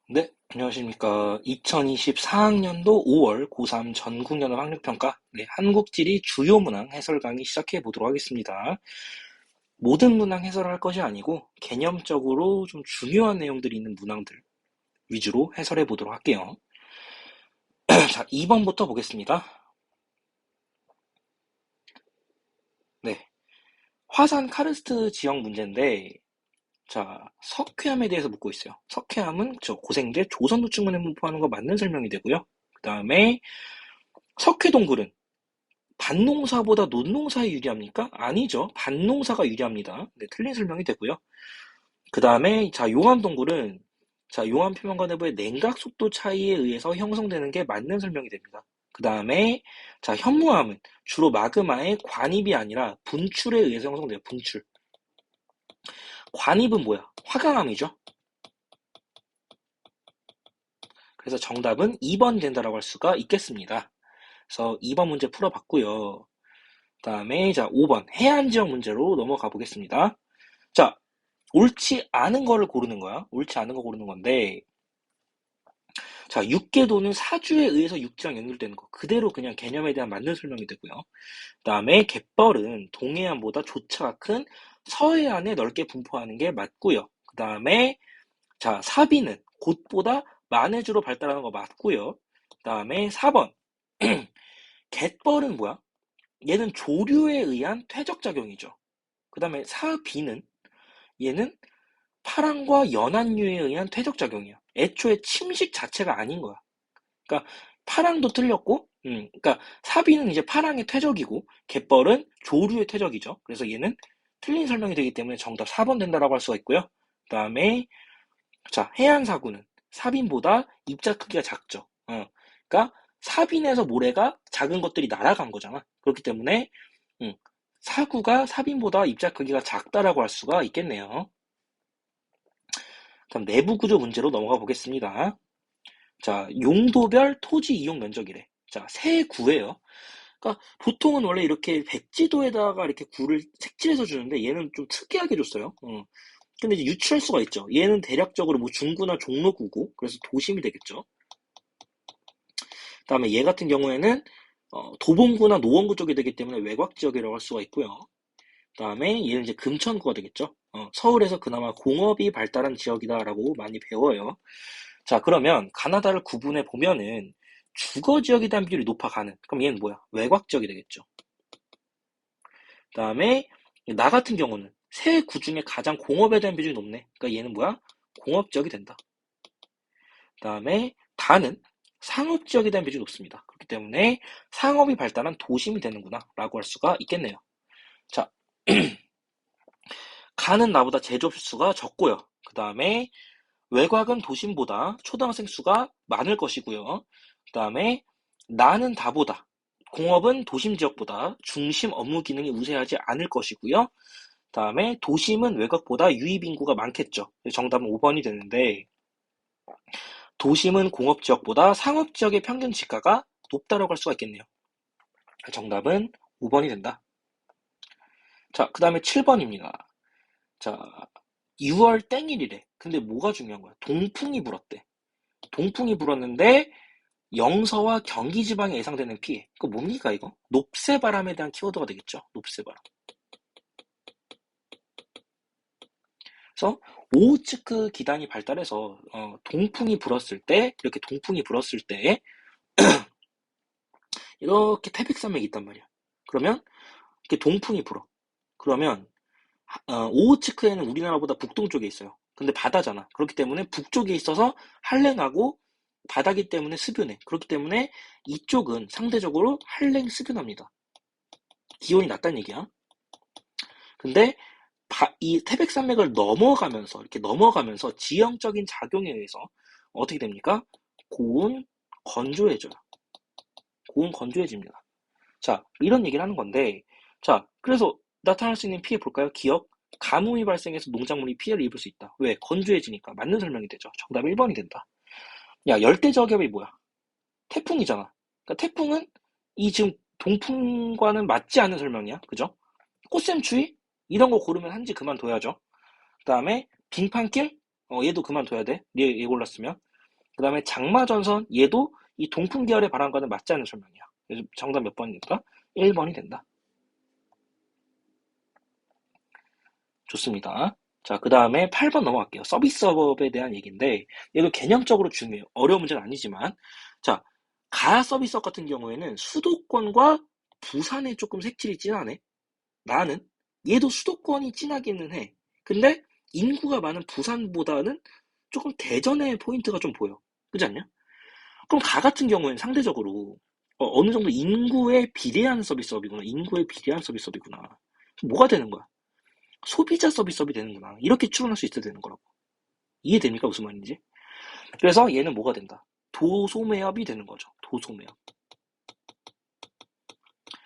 네, 안녕하십니까. 2024학년도 5월 고3 전국연합 학력평가, 네, 한국지리 주요 문항 해설 강의 시작해 보도록 하겠습니다. 모든 문항 해설을 할 것이 아니고 개념적으로 좀 중요한 내용들이 있는 문항들 위주로 해설해 보도록 할게요. 자, 2번부터 보겠습니다. 네, 화산 카르스트 지형 문제인데, 자, 석회암에 대해서 묻고 있어요. 석회암은 저 고생대 조선노축문에 문포하는 거 맞는 설명이 되고요. 그 다음에 석회동굴은 밭농사보다 논농사에 유리합니까? 아니죠. 밭농사가 유리합니다. 네, 틀린 설명이 되고요. 그 다음에 자 용암동굴은 자 용암 표면과 내부의 냉각 속도 차이에 의해서 형성되는 게 맞는 설명이 됩니다. 그 다음에 자 현무암은 주로 마그마의 관입이 아니라 분출에 의해서 형성돼요. 분출. 관입은 뭐야? 화강암이죠. 그래서 정답은 2번 된다라고 할 수가 있겠습니다. 그래서 2번 문제 풀어봤고요. 그 다음에 자 5번 해안 지역 문제로 넘어가 보겠습니다. 자, 옳지 않은 거를 고르는 거야. 옳지 않은 거 고르는 건데, 자, 육계도는 사주에 의해서 육지랑 연결되는 거. 그대로 그냥 개념에 대한 맞는 설명이 되고요. 그 다음에 갯벌은 동해안보다 조차가 큰 서해안에 넓게 분포하는 게 맞고요. 그 다음에, 자, 사비는 곧보다 만해주로 발달하는 거 맞고요. 그 다음에 4번. 갯벌은 뭐야? 얘는 조류에 의한 퇴적작용이죠. 그 다음에 사비는 얘는 파랑과 연안류에 의한 퇴적작용이야. 애초에 침식 자체가 아닌 거야. 그러니까 파랑도 틀렸고, 그러니까 사비는 이제 파랑의 퇴적이고, 갯벌은 조류의 퇴적이죠. 그래서 얘는 틀린 설명이 되기 때문에 정답 4번 된다라고 할 수가 있고요. 그 다음에 자 해안사구는 사빈보다 입자 크기가 작죠. 그러니까 사빈에서 모래가 작은 것들이 날아간 거잖아. 그렇기 때문에 음, 사구가 사빈보다 입자 크기가 작다라고 할 수가 있겠네요. 그럼 내부 구조 문제로 넘어가 보겠습니다. 자, 용도별 토지 이용 면적이래. 자, 세구예요. 그러니까 보통은 원래 이렇게 백지도에다가 이렇게 구를 색칠해서 주는데 얘는 좀 특이하게 줬어요. 근데 이제 유추할 수가 있죠. 얘는 대략적으로 뭐 중구나 종로구고 그래서 도심이 되겠죠. 그다음에 얘 같은 경우에는 도봉구나 노원구 쪽이 되기 때문에 외곽 지역이라고 할 수가 있고요. 그다음에 얘는 이제 금천구가 되겠죠. 서울에서 그나마 공업이 발달한 지역이다라고 많이 배워요. 자, 그러면 가나다를 구분해 보면은 주거 지역에 대한 비율이 높아가는. 그럼 얘는 뭐야? 외곽 지역이 되겠죠. 그다음에 나 같은 경우는 세 구 중에 가장 공업에 대한 비중이 높네. 그러니까 얘는 뭐야? 공업 지역이 된다. 그다음에 다는 상업 지역에 대한 비중이 높습니다. 그렇기 때문에 상업이 발달한 도심이 되는구나라고 할 수가 있겠네요. 자, 가는 나보다 제조업 수가 적고요. 그다음에 외곽은 도심보다 초등학생 수가 많을 것이고요. 그 다음에 나는 다보다 공업은 도심 지역보다 중심 업무 기능이 우세하지 않을 것이고요. 그 다음에 도심은 외곽보다 유입 인구가 많겠죠. 정답은 5번이 되는데 도심은 공업 지역보다 상업 지역의 평균 지가가 높다고 할 수가 있겠네요. 정답은 5번이 된다. 자, 그 다음에 7번입니다. 자, 6월 땡일이래. 근데 뭐가 중요한 거야? 동풍이 불었대. 동풍이 불었는데 영서와 경기 지방에 예상되는 피해. 그거 뭡니까, 이거? 높새바람에 대한 키워드가 되겠죠. 높새바람. 그래서 오호츠크 기단이 발달해서 동풍이 불었을 때, 이렇게 동풍이 불었을 때 이렇게 태백산맥이 있단 말이야. 그러면 이렇게 동풍이 불어. 그러면 오호츠크에는 우리나라보다 북동쪽에 있어요. 근데 바다잖아. 그렇기 때문에 북쪽에 있어서 한랭하고 바다기 때문에 습연해. 그렇기 때문에 이쪽은 상대적으로 한랭 습연합니다. 기온이 낮다는 얘기야. 근데 이 태백산맥을 넘어가면서 이렇게 넘어가면서 지형적인 작용에 의해서 어떻게 됩니까? 고온 건조해져요. 고온 건조해집니다. 자, 이런 얘기를 하는 건데, 자, 그래서 나타날 수 있는 피해 볼까요? 기억, 가뭄이 발생해서 농작물이 피해를 입을 수 있다. 왜? 건조해지니까. 맞는 설명이 되죠. 정답 1번이 된다. 야, 열대저기압이 뭐야? 태풍이잖아. 그러니까 태풍은 이 지금 동풍과는 맞지 않는 설명이야. 그죠? 꽃샘추위? 이런 거 고르면 한지 그만둬야죠. 그 다음에 빙판길? 얘도 그만둬야 돼. 얘 골랐으면. 그 다음에 장마전선, 얘도 이 동풍 계열의 바람과는 맞지 않는 설명이야. 그래서 정답 몇 번입니까? 1번이 된다. 좋습니다. 자, 그 다음에 8번 넘어갈게요. 서비스업에 대한 얘기인데, 얘도 개념적으로 중요해요. 어려운 문제는 아니지만. 자, 가 서비스업 같은 경우에는 수도권과 부산에 조금 색칠이 진하네. 나는 얘도 수도권이 진하기는 해. 근데 인구가 많은 부산보다는 조금 대전의 포인트가 좀 보여. 그렇지 않냐? 그럼 가 같은 경우에는 상대적으로 어느 정도 인구에 비례한 서비스업이구나. 인구에 비례한 서비스업이구나. 뭐가 되는 거야? 소비자 서비스업이 되는구나. 이렇게 추론할 수 있어야 되는 거라고. 이해됩니까? 무슨 말인지? 그래서 얘는 뭐가 된다? 도소매업이 되는 거죠. 도소매업.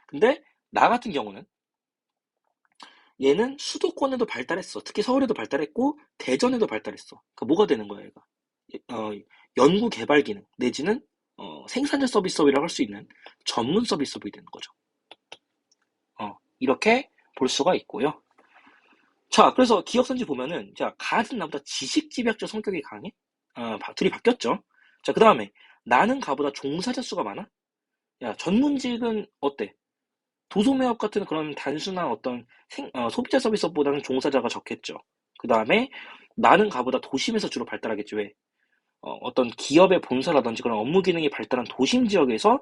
근데 나 같은 경우는 얘는 수도권에도 발달했어. 특히 서울에도 발달했고 대전에도 발달했어. 그러니까 뭐가 되는 거야, 얘가? 어, 연구 개발 기능 내지는 생산자 서비스업이라고 할 수 있는 전문 서비스업이 되는 거죠. 이렇게 볼 수가 있고요. 자, 그래서 기억선지 보면은 자, 가는 나보다 지식집약적 성격이 강해? 둘이 바뀌었죠. 자, 그 다음에 나는 가보다 종사자 수가 많아? 야, 전문직은 어때? 도소매업 같은 그런 단순한 어떤 소비자 서비스보다는 종사자가 적겠죠. 그 다음에 나는 가보다 도심에서 주로 발달하겠지. 왜? 어떤 기업의 본사라든지 그런 업무 기능이 발달한 도심 지역에서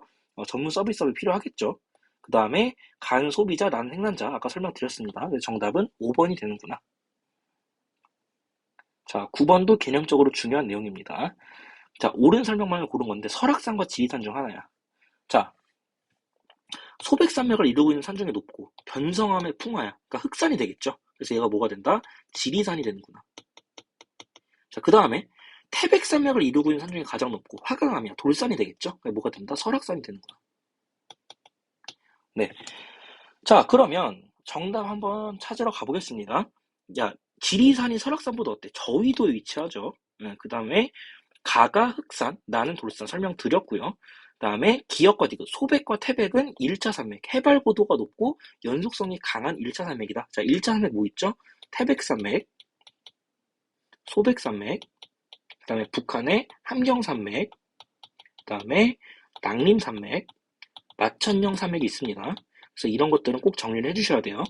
전문 서비스업이 필요하겠죠. 그 다음에 간 소비자, 나는 생산자. 아까 설명드렸습니다. 그래서 정답은 5번이 되는구나. 자, 9번도 개념적으로 중요한 내용입니다. 자, 옳은 설명만을 고른 건데 설악산과 지리산 중 하나야. 자, 소백산맥을 이루고 있는 산 중에 높고 변성함의 풍화야. 그러니까 흑산이 되겠죠. 그래서 얘가 뭐가 된다? 지리산이 되는구나. 자, 그 다음에 태백산맥을 이루고 있는 산 중에 가장 높고 화강암이야. 돌산이 되겠죠. 그러니까 뭐가 된다? 설악산이 되는구나. 네. 자, 그러면 정답 한번 찾으러 가보겠습니다. 야, 지리산이 설악산보다 어때? 저위도에 위치하죠. 네, 그 다음에 가가 흑산, 나는 돌산 설명드렸고요. 그다음에 기역과 디귿, 소백과 태백은 1차 산맥, 해발 고도가 높고 연속성이 강한 1차 산맥이다. 자, 1차 산맥 뭐 있죠? 태백산맥, 소백산맥, 그다음에 북한의 함경산맥, 그다음에 낭림산맥, 마천령산맥이 있습니다. 그래서 이런 것들은 꼭 정리를 해주셔야 돼요.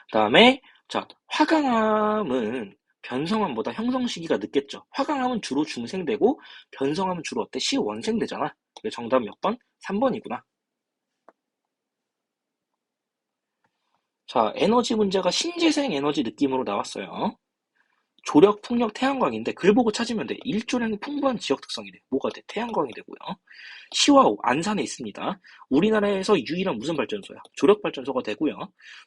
그다음에 자, 화강암은 변성암보다 형성 시기가 늦겠죠. 화강암은 주로 중생되고 변성암은 주로 어때? 시원생되잖아. 정답 몇 번? 3번이구나. 자, 에너지 문제가 신재생 에너지 느낌으로 나왔어요. 조력, 풍력, 태양광인데 글 보고 찾으면 돼. 일조량이 풍부한 지역 특성이 돼. 뭐가 돼? 태양광이 되고요. 시와호, 안산에 있습니다. 우리나라에서 유일한 무슨 발전소야? 조력 발전소가 되고요.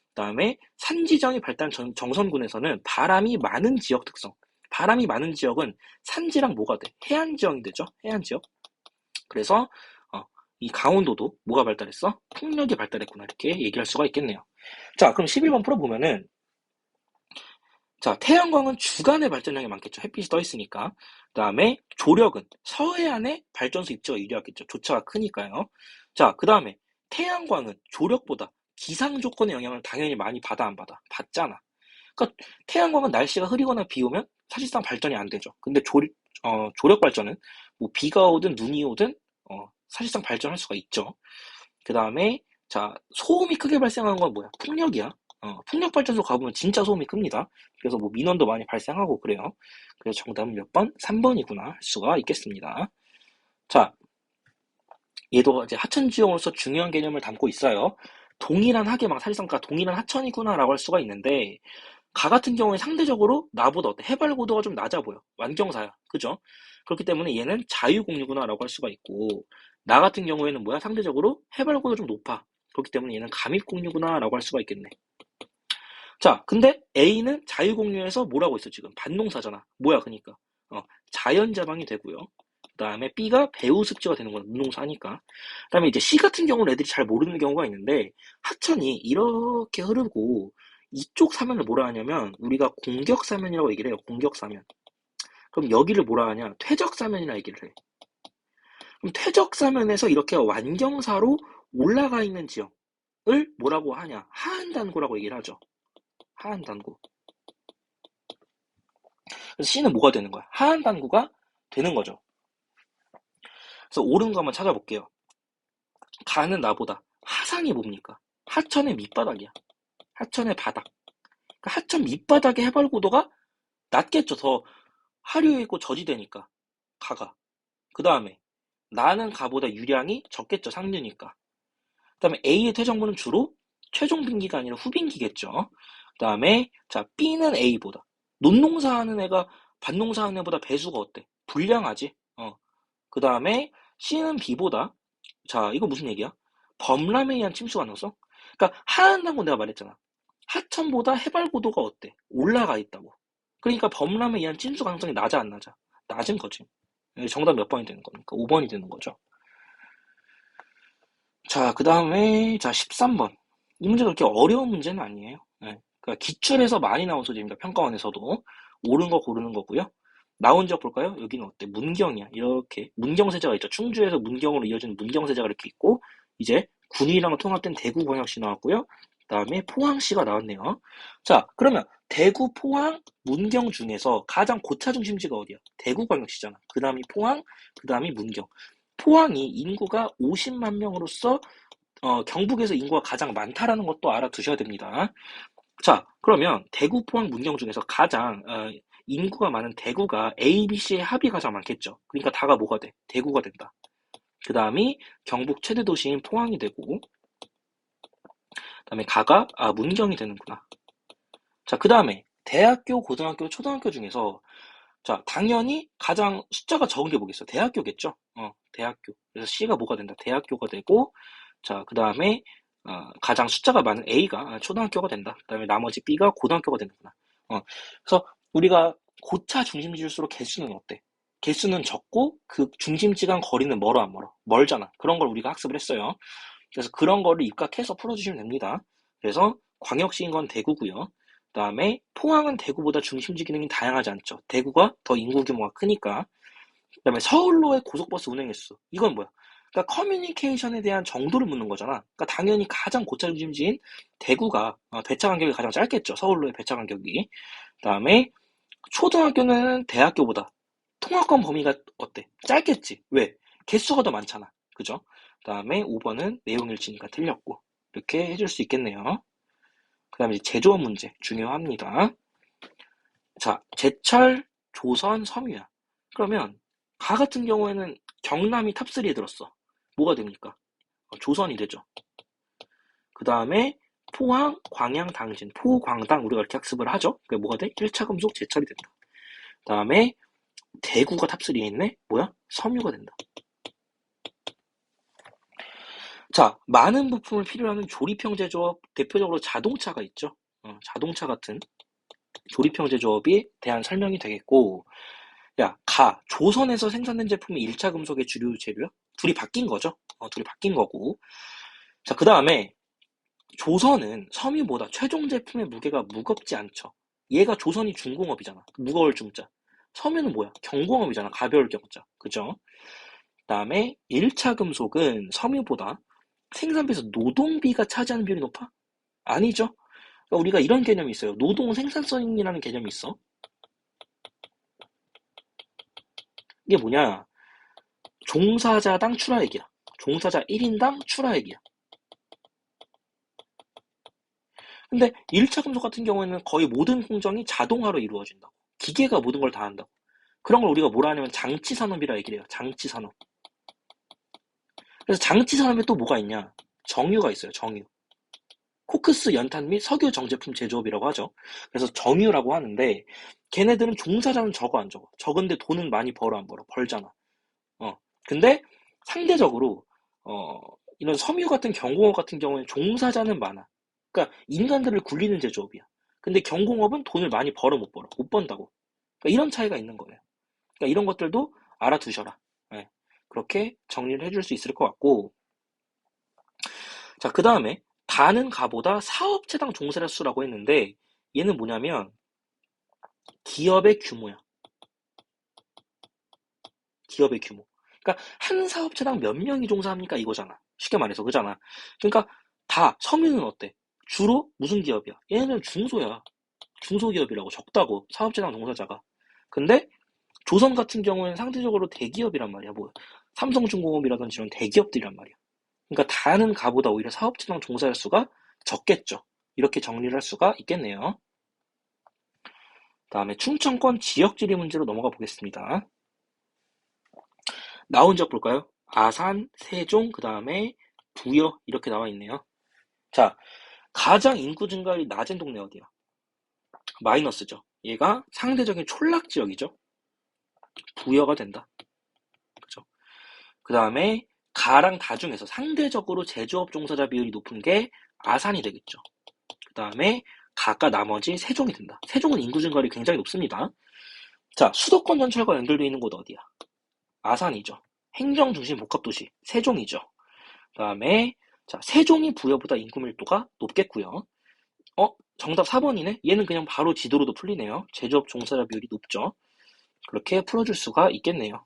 그다음에 산지정이 발달한 정선군에서는 바람이 많은 지역 특성. 바람이 많은 지역은 산지랑 뭐가 돼? 해안 지역이 되죠. 해안 지역. 그래서 이 강원도도 뭐가 발달했어? 풍력이 발달했구나. 이렇게 얘기할 수가 있겠네요. 자, 그럼 11번 풀어보면은 자, 태양광은 주간에 발전량이 많겠죠. 햇빛이 떠 있으니까. 그다음에 조력은 서해안에 발전소 입지가 유리하겠죠. 조차가 크니까요. 자, 그다음에 태양광은 조력보다 기상 조건의 영향을 당연히 많이 받아 안 받아? 받잖아. 그러니까 태양광은 날씨가 흐리거나 비 오면 사실상 발전이 안 되죠. 근데 조력 발전은 뭐 비가 오든 눈이 오든 사실상 발전할 수가 있죠. 그다음에 자, 소음이 크게 발생하는 건 뭐야? 풍력이야. 풍력발전소 가보면 진짜 소음이 큽니다. 그래서 뭐 민원도 많이 발생하고 그래요. 그래서 정답은 몇 번? 3번이구나 할 수가 있겠습니다. 자, 얘도 이제 하천지형으로서 중요한 개념을 담고 있어요. 동일한 하계막, 사실상 동일한 하천이구나라고 할 수가 있는데 가 같은 경우에 상대적으로 나보다 어때? 해발 고도가 좀 낮아 보여. 완경사야. 그죠? 그렇기 때문에 얘는 자유공유구나라고 할 수가 있고 나 같은 경우에는 뭐야? 상대적으로 해발 고도가 좀 높아. 그렇기 때문에 얘는 감입공유구나라고 할 수가 있겠네. 자, 근데 A는 자유공유에서 뭐라고 있어, 지금? 반농사잖아. 뭐야, 그니까. 자연자방이 되고요. 그 다음에 B가 배우습지가 되는 거야, 무농사니까. 그 다음에 이제 C 같은 경우는 애들이 잘 모르는 경우가 있는데, 하천이 이렇게 흐르고, 이쪽 사면을 뭐라 하냐면, 우리가 공격사면이라고 얘기를 해요, 공격사면. 그럼 여기를 뭐라 하냐? 퇴적사면이라 얘기를 해. 그럼 퇴적사면에서 이렇게 완경사로 올라가 있는 지역을 뭐라고 하냐? 하한단고라고 얘기를 하죠. 하한단고. 그래서 C는 뭐가 되는 거야? 하한단구가 되는 거죠. 그래서 옳은 거 한번 찾아볼게요. 가는 나보다 하상이 뭡니까? 하천의 밑바닥이야. 하천의 바닥. 그러니까 하천 밑바닥의 해발 고도가 낮겠죠. 더 하류에 있고 저지대니까 가가. 그 다음에 나는 가보다 유량이 적겠죠. 상류니까. 그 다음에 A의 퇴적물은 주로 최종 빈기가 아니라 후빈기겠죠. 그 다음에 자 B는 A보다 논농사하는 애가 밭농사하는 애보다 배수가 어때? 불량하지. 그 다음에 C는 B보다 자 이거 무슨 얘기야? 범람에 의한 침수가 나서? 그러니까 하한다고 내가 말했잖아. 하천보다 해발 고도가 어때? 올라가 있다고. 그러니까 범람에 의한 침수 가능성이 낮아 안 낮아? 낮은 거지. 정답 몇 번이 되는 겁니까? 5번이 되는 거죠. 자, 그 다음에, 자, 13번. 이 문제가 그렇게 어려운 문제는 아니에요. 네. 그러니까 기출에서 많이 나온 소재입니다. 평가원에서도. 옳은 거 고르는 거고요. 나온 지역 볼까요? 여기는 어때? 문경이야. 이렇게. 문경세제가 있죠. 충주에서 문경으로 이어지는 문경세제가 이렇게 있고, 이제 군위랑 통합된 대구광역시 나왔고요. 그 다음에 포항시가 나왔네요. 자, 그러면 대구, 포항, 문경 중에서 가장 고차 중심지가 어디야? 대구광역시잖아. 그 다음이 포항, 그 다음이 문경. 포항이 인구가 50만 명으로서 경북에서 인구가 가장 많다라는 것도 알아두셔야 됩니다. 자, 그러면 대구, 포항, 문경 중에서 가장 인구가 많은 대구가 A, B, C의 합이 가장 많겠죠. 그러니까 다가 뭐가 돼? 대구가 된다. 그 다음이 경북 최대 도시인 포항이 되고, 그 다음에 가가 문경이 되는구나. 자, 그 다음에 대학교, 고등학교, 초등학교 중에서 자, 당연히 가장 숫자가 적은 게 뭐겠어? 대학교겠죠? 대학교. 그래서 C가 뭐가 된다? 대학교가 되고, 자, 그 다음에, 가장 숫자가 많은 A가 초등학교가 된다. 그 다음에 나머지 B가 고등학교가 되는구나. 그래서 우리가 고차 중심지일수록 개수는 어때? 개수는 적고, 그 중심지 간 거리는 멀어, 안 멀어? 멀잖아. 그런 걸 우리가 학습을 했어요. 그래서 그런 거를 입각해서 풀어주시면 됩니다. 그래서 광역시인 건 대구고요. 그다음에 포항은 대구보다 중심지 기능이 다양하지 않죠. 대구가 더 인구 규모가 크니까. 그다음에 서울로의 고속버스 운행 횟수. 이건 뭐야? 그러니까 커뮤니케이션에 대한 정도를 묻는 거잖아. 그러니까 당연히 가장 고차 중심지인 대구가 배차 간격이 가장 짧겠죠. 서울로의 배차 간격이. 그다음에 초등학교는 대학교보다 통합권 범위가 어때? 짧겠지. 왜? 개수가 더 많잖아. 그죠? 그다음에 5번은 내용일치니까 틀렸고. 이렇게 해줄 수 있겠네요. 그 다음에 제조업 문제 중요합니다. 자, 제철, 조선, 섬유야. 그러면 가 같은 경우에는 경남이 탑3에 들었어. 뭐가 됩니까? 조선이 되죠. 그 다음에 포항, 광양, 당진, 포광당 우리가 이렇게 학습을 하죠. 그게 뭐가 돼? 1차 금속 제철이 된다. 그 다음에 대구가 탑3에 있네? 뭐야? 섬유가 된다. 자, 많은 부품을 필요로 하는 조립형 제조업, 대표적으로 자동차가 있죠. 자동차 같은 조립형 제조업에 대한 설명이 되겠고, 야, 조선에서 생산된 제품이 1차 금속의 주류 재료야? 둘이 바뀐 거죠? 둘이 바뀐 거고. 자, 그 다음에 조선은 섬유보다 최종 제품의 무게가 무겁지 않죠. 얘가 조선이 중공업이잖아. 무거울 중자. 섬유는 뭐야? 경공업이잖아. 가벼울 경자. 그죠? 그 다음에 1차 금속은 섬유보다 생산비에서 노동비가 차지하는 비율이 높아? 아니죠. 그러니까 우리가 이런 개념이 있어요. 노동 생산성이라는 개념이 있어. 이게 뭐냐? 종사자당 출하액이야. 종사자 1인당 출하액이야. 근데 1차 금속 같은 경우에는 거의 모든 공정이 자동화로 이루어진다고. 기계가 모든 걸 다 한다고. 그런 걸 우리가 뭐라 하냐면 장치산업이라 얘기를 해요. 장치산업. 그래서 장치산업에 또 뭐가 있냐? 정유가 있어요. 정유. 코크스 연탄 및 석유 정제품 제조업이라고 하죠. 그래서 정유라고 하는데 걔네들은 종사자는 적어 안 적어. 적은데 돈은 많이 벌어 안 벌어? 벌잖아. 근데 상대적으로 이런 섬유 같은 경공업 같은 경우는 종사자는 많아. 그러니까 인간들을 굴리는 제조업이야. 근데 경공업은 돈을 많이 벌어 못 벌어? 못 번다고. 그러니까 이런 차이가 있는 거예요. 그러니까 이런 것들도 알아두셔라. 네. 그렇게 정리를 해줄 수 있을 것 같고. 자, 그 다음에 다는 가보다 사업체당 종사자 수라고 했는데 얘는 뭐냐면 기업의 규모야. 기업의 규모. 그러니까 한 사업체당 몇 명이 종사합니까 이거잖아. 쉽게 말해서 그잖아. 그러니까 다 섬유는 어때? 주로 무슨 기업이야? 얘는 중소야. 중소기업이라고 적다고 사업체당 종사자가. 근데 조선 같은 경우에는 상대적으로 대기업이란 말이야. 뭐 삼성중공업이라든지 이런 대기업들이란 말이야. 그러니까 다른 가보다 오히려 사업지망 종사할 수가 적겠죠. 이렇게 정리를 할 수가 있겠네요. 다음에 충청권 지역지리 문제로 넘어가 보겠습니다. 나온 지역 볼까요? 아산, 세종, 그 다음에 부여 이렇게 나와 있네요. 자, 가장 인구 증가율이 낮은 동네 어디야? 마이너스죠. 얘가 상대적인 촌락 지역이죠. 부여가 된다. 그죠? 그 다음에 가랑 다 중에서 상대적으로 제조업 종사자 비율이 높은 게 아산이 되겠죠. 그 다음에 가가 나머지 세종이 된다. 세종은 인구 증가율이 굉장히 높습니다. 자, 수도권 전철과 연결되어 있는 곳 어디야? 아산이죠. 행정중심 복합도시 세종이죠. 그 다음에 자, 세종이 부여보다 인구 밀도가 높겠고요. 정답 4번이네? 얘는 그냥 바로 지도로도 풀리네요. 제조업 종사자 비율이 높죠. 그렇게 풀어줄 수가 있겠네요.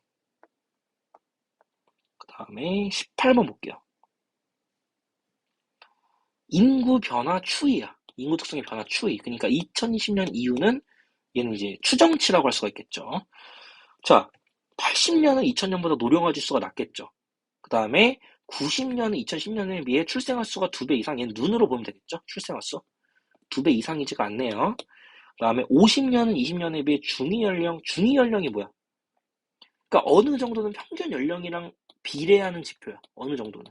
그 다음에 18번 볼게요. 인구 변화 추이야. 인구 특성의 변화 추이. 그러니까 2020년 이후는 얘는 이제 추정치라고 할 수가 있겠죠. 자, 80년은 2000년보다 노령화 지수가 낮겠죠. 그 다음에 90년은 2010년에 비해 출생아 수가 2배 이상. 얘는 눈으로 보면 되겠죠. 출생아 수. 2배 이상이지가 않네요. 그 다음에 50년은 20년에 비해 중위 연령이 뭐야? 그러니까 어느 정도는 평균 연령이랑 비례하는 지표야. 어느 정도는.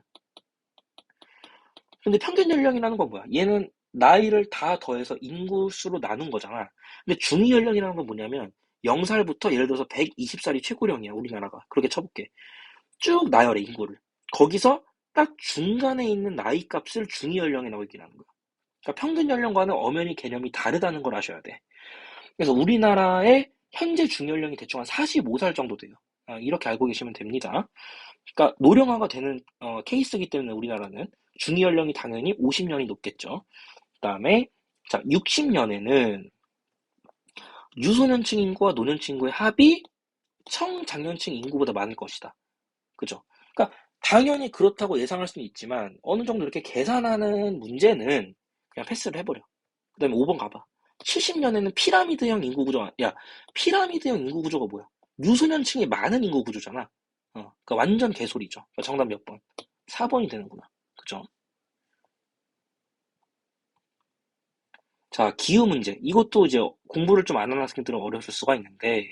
근데 평균 연령이라는 건 뭐야? 얘는 나이를 다 더해서 인구수로 나눈 거잖아. 근데 중위 연령이라는 건 뭐냐면 0살부터 예를 들어서 120살이 최고령이야. 우리나라가. 그렇게 쳐볼게. 쭉 나열해 인구를. 거기서 딱 중간에 있는 나이 값을 중위 연령이라고 얘기하는 거야. 그러니까 평균 연령과는 엄연히 개념이 다르다는 걸 아셔야 돼. 그래서 우리나라의 현재 중연령이 대충 한 45살 정도 돼요. 이렇게 알고 계시면 됩니다. 그러니까 노령화가 되는 케이스이기 때문에 우리나라는 중위연령이 당연히 50년이 높겠죠. 그 다음에 자 60년에는 유소년층 인구와 노년층 인구의 합이 청장년층 인구보다 많을 것이다. 그죠? 그러니까 당연히 그렇다고 예상할 수는 있지만 어느 정도 이렇게 계산하는 문제는 그냥 패스를 해버려. 그 다음에 5번 가봐. 70년에는 피라미드형 인구 구조가, 야, 피라미드형 인구 구조가 뭐야? 유소년층이 많은 인구 구조잖아. 그러니까 완전 개소리죠. 그러니까 정답 몇 번? 4번이 되는구나. 그죠? 자, 기후 문제. 이것도 이제 공부를 좀 안 하는 학생들은 어려웠을 수가 있는데,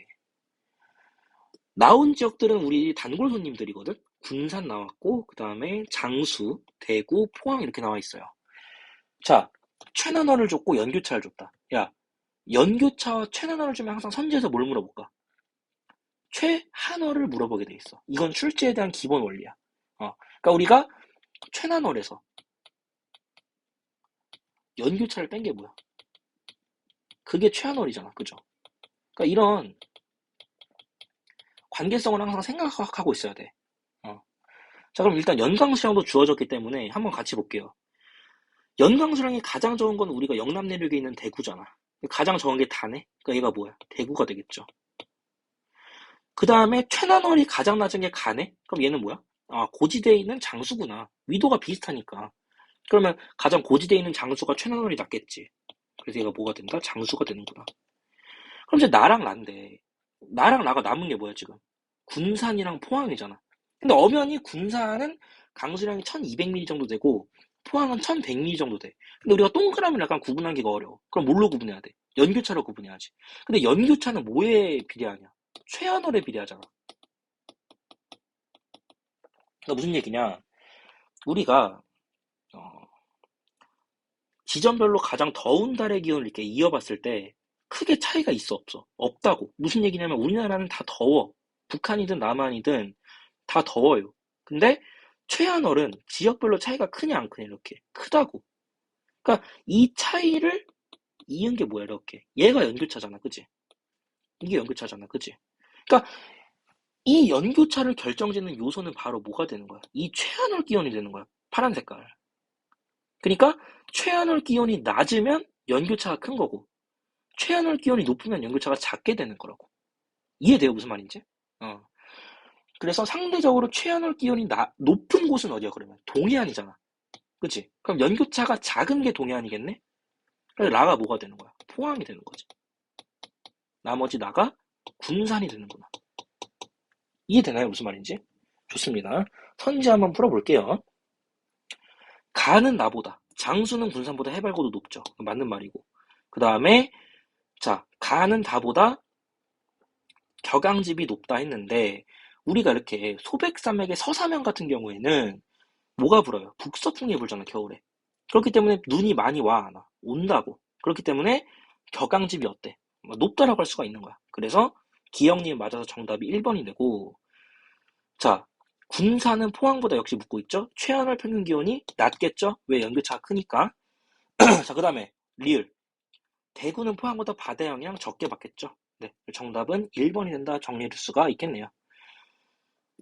나온 지역들은 우리 단골 손님들이거든? 군산 나왔고, 그 다음에 장수, 대구, 포항 이렇게 나와 있어요. 자, 최난화를 줬고 연교차를 줬다. 야, 연교차와 최난화를 주면 항상 선지에서 뭘 물어볼까? 최한어를 물어보게 돼 있어. 이건 출제에 대한 기본 원리야. 그러니까 우리가 최난어에서 연교차를 뺀 게 뭐야? 그게 최한어이잖아, 그죠? 그러니까 이런 관계성을 항상 생각하고 있어야 돼. 자, 그럼 일단 연강수량도 주어졌기 때문에 한번 같이 볼게요. 연강수량이 가장 적은 건 우리가 영남 내륙에 있는 대구잖아. 가장 적은 게 다네? 그러니까 얘가 뭐야? 대구가 되겠죠. 그 다음에 최난월이 가장 낮은 게 가네? 그럼 얘는 뭐야? 고지대에 있는 장수구나. 위도가 비슷하니까. 그러면 가장 고지대에 있는 장수가 최난월이 낮겠지. 그래서 얘가 뭐가 된다? 장수가 되는구나. 그럼 이제 나랑 나인데 나랑 나가 남은 게 뭐야 지금? 군산이랑 포항이잖아. 근데 엄연히 군산은 강수량이 1200mm 정도 되고 포항은 1100mm 정도 돼. 근데 우리가 동그라미를 약간 구분하기가 어려워. 그럼 뭘로 구분해야 돼? 연교차로 구분해야지. 근데 연교차는 뭐에 비례하냐? 최하늘에 비례하잖아. 그러니까 무슨 얘기냐? 우리가 지점별로 가장 더운 달의 기온을 이렇게 이어봤을 때 크게 차이가 있어 없어? 없다고. 무슨 얘기냐면 우리나라는 다 더워. 북한이든 남한이든 다 더워요. 근데 최하늘은 지역별로 차이가 크냐 안 크냐 이렇게 크다고. 그러니까 이 차이를 이은 게 뭐야 이렇게. 얘가 연교차잖아, 그치? 이게 연교차잖아, 그치? 그러니까 이 연교차를 결정짓는 요소는 바로 뭐가 되는 거야? 이 최하늘 기온이 되는 거야. 파란 색깔. 그러니까 최하늘 기온이 낮으면 연교차가 큰 거고 최하늘 기온이 높으면 연교차가 작게 되는 거라고. 이해돼요 무슨 말인지? 어. 그래서 상대적으로 최하늘 기온이 높은 곳은 어디야 그러면? 동해안이잖아. 그치? 그럼 연교차가 작은 게 동해안이겠네? 그래서 나가 뭐가 되는 거야? 포항이 되는 거지. 나머지 나가 군산이 되는구나. 이해되나요? 무슨 말인지? 좋습니다. 선지 한번 풀어볼게요. 가는 나보다, 장수는 군산보다 해발고도 높죠. 맞는 말이고. 그 다음에, 자, 가는 다보다 격앙집이 높다 했는데, 우리가 이렇게 소백산맥의 서사면 같은 경우에는 뭐가 불어요? 북서풍이 불잖아, 겨울에. 그렇기 때문에 눈이 많이 와, 안 와? 온다고. 그렇기 때문에 격앙집이 어때? 높다라고 할 수가 있는 거야. 그래서 기영님 맞아서 정답이 1번이 되고, 자, 군산은 포항보다 역시 묻고 있죠? 최연월 평균 기온이 낮겠죠? 왜? 연교차가 크니까. 자, 그 다음에 리을. 대구는 포항보다 바다 영향 적게 받겠죠? 네, 정답은 1번이 된다 정리해 줄 수가 있겠네요.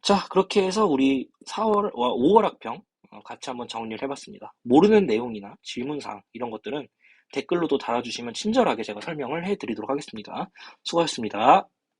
자, 그렇게 해서 우리 5월 학평 같이 한번 정리를 해봤습니다. 모르는 내용이나 질문사항 이런 것들은 댓글로도 달아주시면 친절하게 제가 설명을 해드리도록 하겠습니다. 수고하셨습니다.